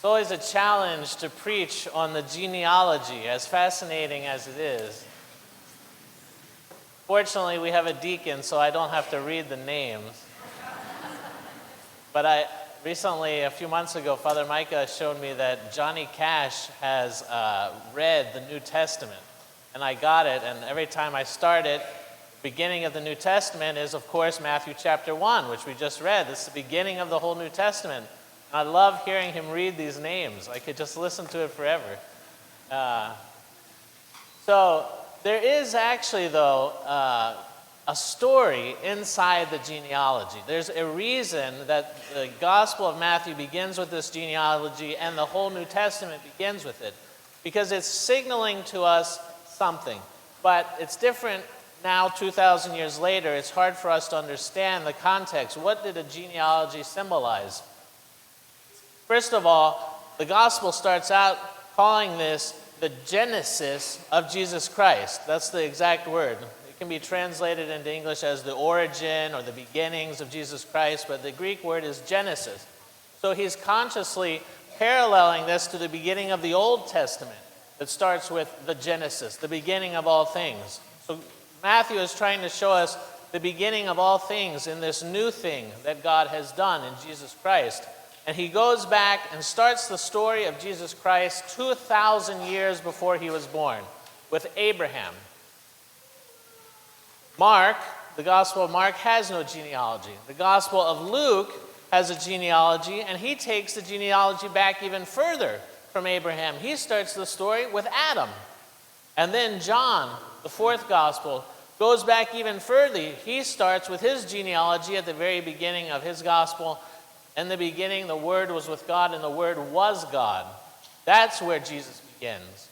It's always a challenge to preach on the genealogy, as fascinating as it is. Fortunately, we have a deacon, so I don't have to read the names. But recently, a few months ago, Father Micah showed me that Johnny Cash has read the New Testament. And I got it, and every time I start it, the beginning of the New Testament is, of course, Matthew chapter 1, which we just read. This is the beginning of the whole New Testament. I love hearing him read these names. I could just listen to it forever. So there is actually, though, a story inside the genealogy. There's a reason that the Gospel of Matthew begins with this genealogy and the whole New Testament begins with it, because it's signaling to us something. But it's different now, 2,000 years later. It's hard for us to understand the context. What did a genealogy symbolize? First of all, the gospel starts out calling this the genesis of Jesus Christ. That's the exact word. It can be translated into English as the origin or the beginnings of Jesus Christ, but the Greek word is Genesis. So he's consciously paralleling this to the beginning of the Old Testament that starts with the Genesis, the beginning of all things. So Matthew is trying to show us the beginning of all things in this new thing that God has done in Jesus Christ. And he goes back and starts the story of Jesus Christ 2,000 years before he was born with Abraham. Mark, the Gospel of Mark, has no genealogy. The Gospel of Luke has a genealogy, and he takes the genealogy back even further from Abraham. He starts the story with Adam. And then John, the fourth Gospel, goes back even further. He starts with his genealogy at the very beginning of his Gospel. In the beginning, the Word was with God, and the Word was God. That's where Jesus begins.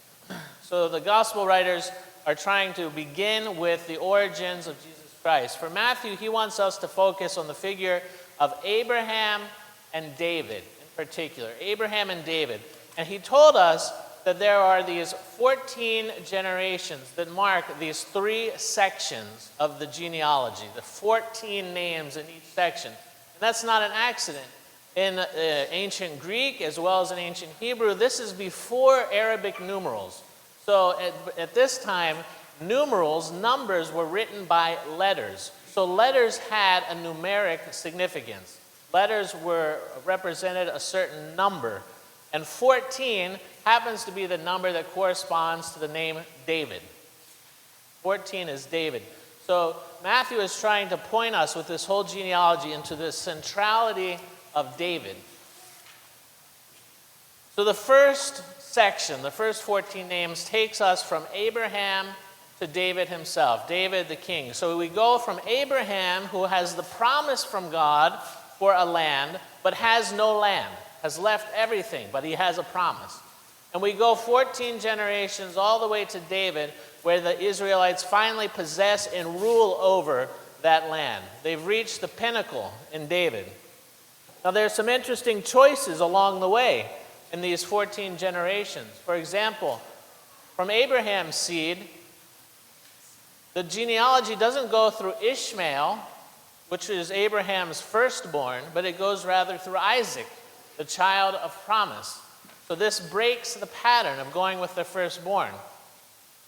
So the Gospel writers are trying to begin with the origins of Jesus Christ. For Matthew, he wants us to focus on the figure of Abraham and David in particular. Abraham and David. And he told us that there are these 14 generations that mark these three sections of the genealogy, the 14 names in each section. And that's not an accident. In ancient Greek as well as in ancient Hebrew, this is before Arabic numerals. So at this time, numbers were written by letters. So letters had a numeric significance. Letters represented a certain number. And 14 happens to be the number that corresponds to the name David. 14 is David. So Matthew is trying to point us with this whole genealogy into the centrality of David. So the first section, the first 14 names, takes us from Abraham to David himself, David the king. So we go from Abraham, who has the promise from God for a land, but has no land, has left everything, but he has a promise. And we go 14 generations all the way to David, where the Israelites finally possess and rule over that land. They've reached the pinnacle in David. Now, there are some interesting choices along the way in these 14 generations. For example, from Abraham's seed, the genealogy doesn't go through Ishmael, which is Abraham's firstborn, but it goes rather through Isaac, the child of promise. So this breaks the pattern of going with the firstborn.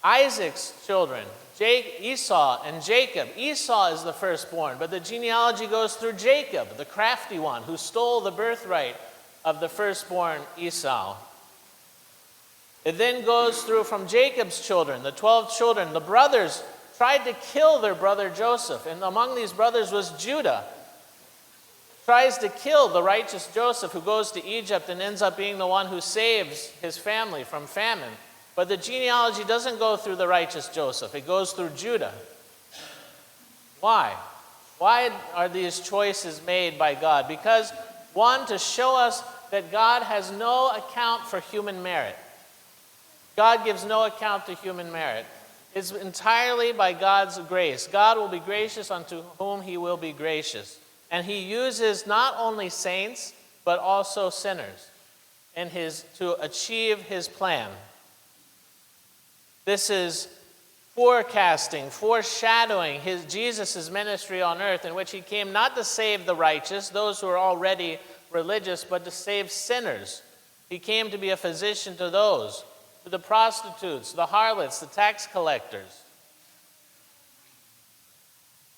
Isaac's children, Esau and Jacob. Esau is the firstborn, but the genealogy goes through Jacob, the crafty one, who stole the birthright of the firstborn Esau. It then goes through from Jacob's children, the 12 children. The brothers tried to kill their brother Joseph, and among these brothers was Judah. Tries to kill the righteous Joseph, who goes to Egypt and ends up being the one who saves his family from famine. But the genealogy doesn't go through the righteous Joseph. It goes through Judah. Why? Why are these choices made by God? Because, one, to show us that God has no account for human merit. God gives no account to human merit. It's entirely by God's grace. God will be gracious unto whom he will be gracious. And he uses not only saints, but also sinners to achieve his plan. This is foreshadowing Jesus' ministry on earth, in which he came not to save the righteous, those who are already religious, but to save sinners. He came to be a physician to those, to the prostitutes, the harlots, the tax collectors.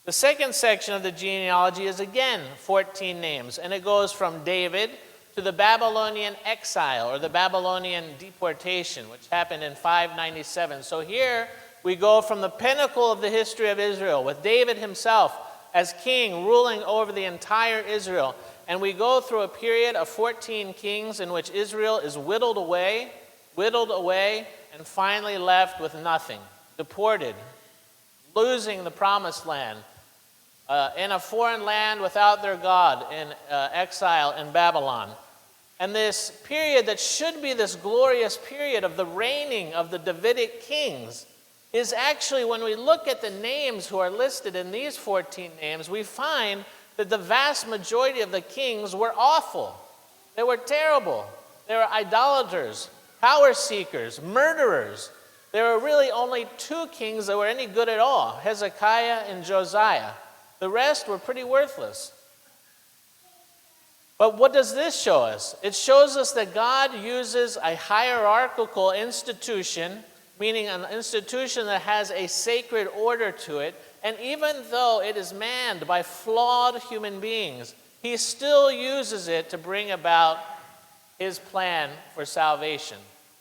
The second section of the genealogy is again 14 names, and it goes from David to the Babylonian exile, or the Babylonian deportation, which happened in 597. So here we go from the pinnacle of the history of Israel, with David himself as king ruling over the entire Israel. And we go through a period of 14 kings in which Israel is whittled away, and finally left with nothing, deported, losing the promised land, in a foreign land without their God, in exile in Babylon. And this period that should be this glorious period of the reigning of the Davidic kings is actually, when we look at the names who are listed in these 14 names, we find that the vast majority of the kings were awful. They were terrible. They were idolaters, power seekers, murderers. There were really only 2 kings that were any good at all, Hezekiah and Josiah. The rest were pretty worthless. But what does this show us? It shows us that God uses a hierarchical institution, meaning an institution that has a sacred order to it, and even though it is manned by flawed human beings, he still uses it to bring about his plan for salvation.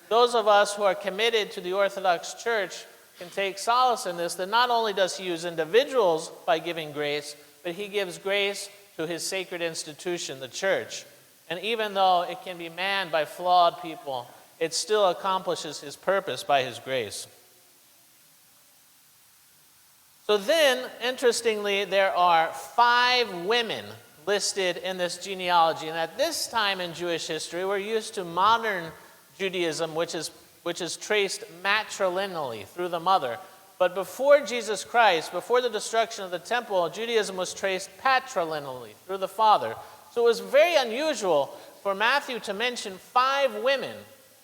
Those of us who are committed to the Orthodox Church can take solace in this, that not only does he use individuals by giving grace, but he gives grace to his sacred institution, the church. And even though it can be manned by flawed people, it still accomplishes his purpose by his grace. So then, interestingly, there are 5 women listed in this genealogy. And at this time in Jewish history, we're used to modern Judaism, which is traced matrilineally through the mother. But before Jesus Christ, before the destruction of the temple, Judaism was traced patrilineally through the father. So it was very unusual for Matthew to mention 5 women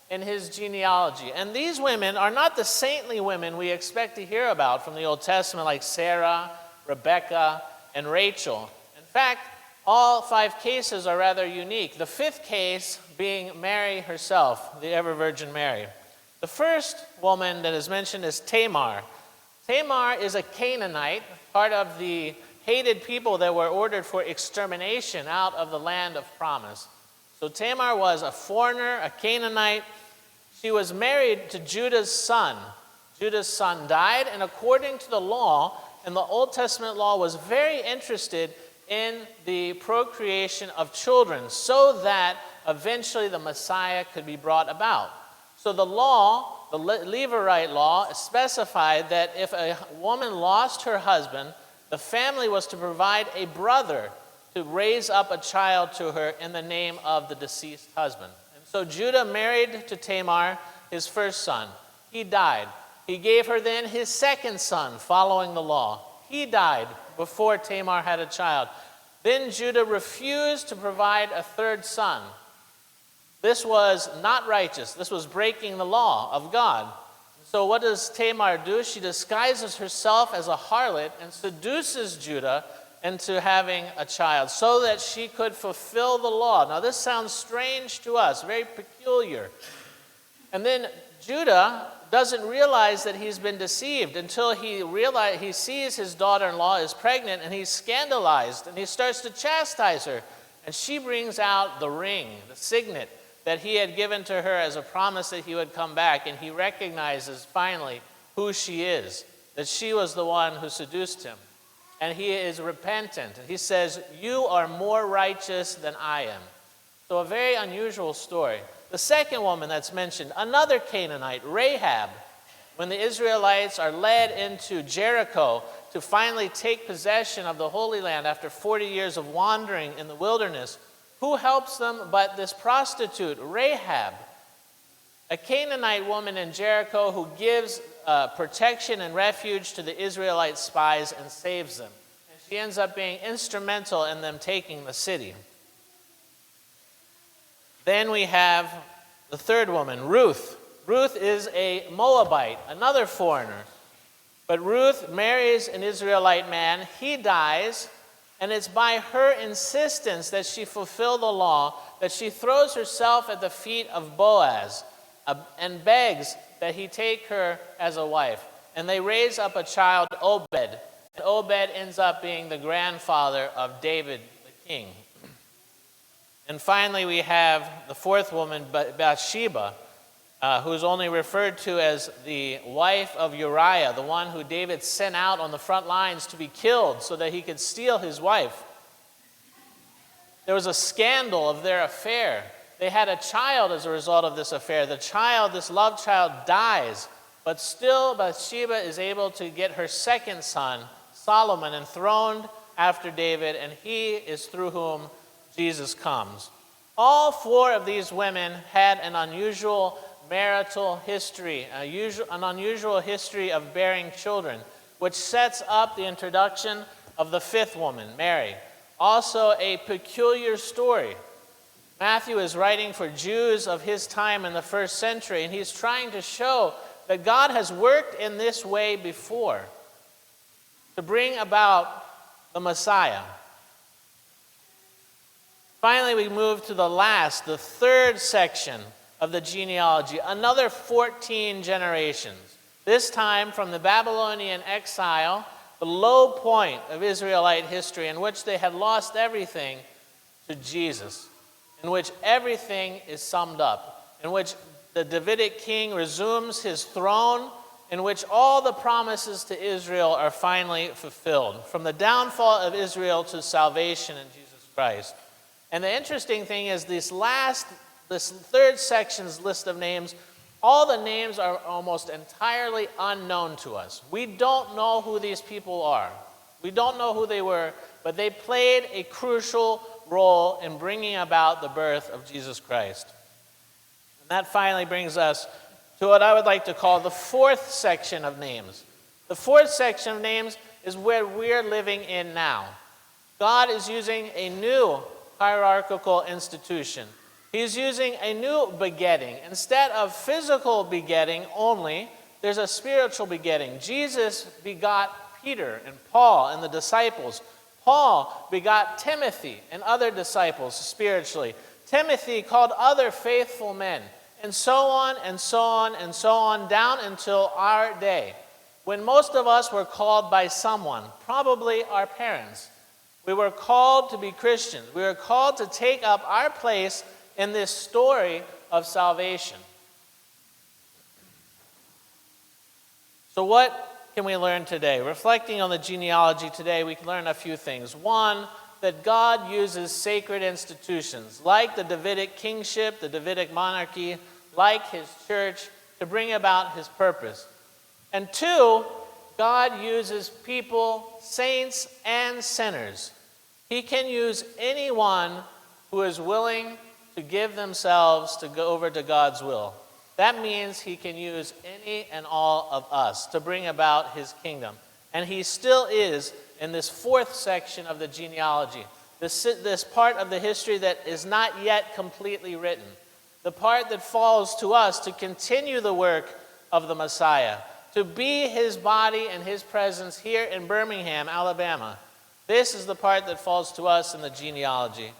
in his genealogy. And these women are not the saintly women we expect to hear about from the Old Testament, like Sarah, Rebecca, and Rachel. In fact, all 5 cases are rather unique. The 5th case being Mary herself, the ever-Virgin Mary. The first woman that is mentioned is Tamar. Tamar is a Canaanite, part of the hated people that were ordered for extermination out of the land of promise. So Tamar was a foreigner, a Canaanite. She was married to Judah's son. Judah's son died, and according to the law, and the Old Testament law was very interested in the procreation of children so that eventually the Messiah could be brought about. So the law, the Levirate law, specified that if a woman lost her husband, the family was to provide a brother to raise up a child to her in the name of the deceased husband. And so Judah married to Tamar, his first son. He died. He gave her then his second son, following the law. He died before Tamar had a child. Then Judah refused to provide a third son. This was not righteous. This was breaking the law of God. So what does Tamar do? She disguises herself as a harlot and seduces Judah into having a child so that she could fulfill the law. Now this sounds strange to us, very peculiar. And then Judah doesn't realize that he's been deceived until he sees his daughter-in-law is pregnant, and he's scandalized, and he starts to chastise her. And she brings out the ring, the signet that he had given to her as a promise that he would come back, and he recognizes finally who she is, that she was the one who seduced him. And he is repentant. And he says, "You are more righteous than I am." So a very unusual story. The second woman that's mentioned, another Canaanite, Rahab. When the Israelites are led into Jericho to finally take possession of the Holy Land after 40 years of wandering in the wilderness, who helps them but this prostitute, Rahab, a Canaanite woman in Jericho who gives protection and refuge to the Israelite spies and saves them. And she ends up being instrumental in them taking the city. Then we have the third woman, Ruth. Ruth is a Moabite, another foreigner. But Ruth marries an Israelite man. He dies, And it's by her insistence that she fulfill the law that she throws herself at the feet of Boaz and begs that he take her as a wife. And they raise up a child, Obed. And Obed ends up being the grandfather of David, the king. And finally, we have the fourth woman, Bathsheba, who is only referred to as the wife of Uriah, the one who David sent out on the front lines to be killed so that he could steal his wife. There was a scandal of their affair. They had a child as a result of this affair. The child, this love child, dies, but still Bathsheba is able to get her second son, Solomon, enthroned after David, and he is through whom Jesus comes. All four of these women had an unusual marital history, an unusual history of bearing children, which sets up the introduction of the fifth woman, Mary. Also a peculiar story. Matthew is writing for Jews of his time in the first century, and he's trying to show that God has worked in this way before to bring about the Messiah. Finally, we move to the third section of the genealogy, another 14 generations. This time from the Babylonian exile, the low point of Israelite history in which they had lost everything, to Jesus, in which everything is summed up, in which the Davidic king resumes his throne, in which all the promises to Israel are finally fulfilled, from the downfall of Israel to salvation in Jesus Christ. And the interesting thing is this third section's list of names, all the names are almost entirely unknown to us. We don't know who these people are. We don't know who they were, but they played a crucial role in bringing about the birth of Jesus Christ. And that finally brings us to what I would like to call the fourth section of names. The fourth section of names is where we're living in now. God is using a new hierarchical institution. He's using a new begetting. Instead of physical begetting only, there's a spiritual begetting. Jesus begot Peter and Paul and the disciples. Paul begot Timothy and other disciples spiritually. Timothy called other faithful men, and so on and so on and so on, down until our day, when most of us were called by someone, probably our parents. We were called to be Christians. We were called to take up our place in this story of salvation. So what can we learn today? Reflecting on the genealogy today, we can learn a few things. One, that God uses sacred institutions, like the Davidic kingship, the Davidic monarchy, like his church, to bring about his purpose. And two, God uses people, saints and sinners. He can use anyone who is willing to give themselves to go over to God's will. That means he can use any and all of us to bring about his kingdom. And he still is in this fourth section of the genealogy, this part of the history that is not yet completely written, the part that falls to us to continue the work of the Messiah, to be his body and his presence here in Birmingham, Alabama. This is the part that falls to us in the genealogy.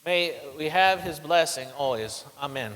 May we have his blessing always. Amen.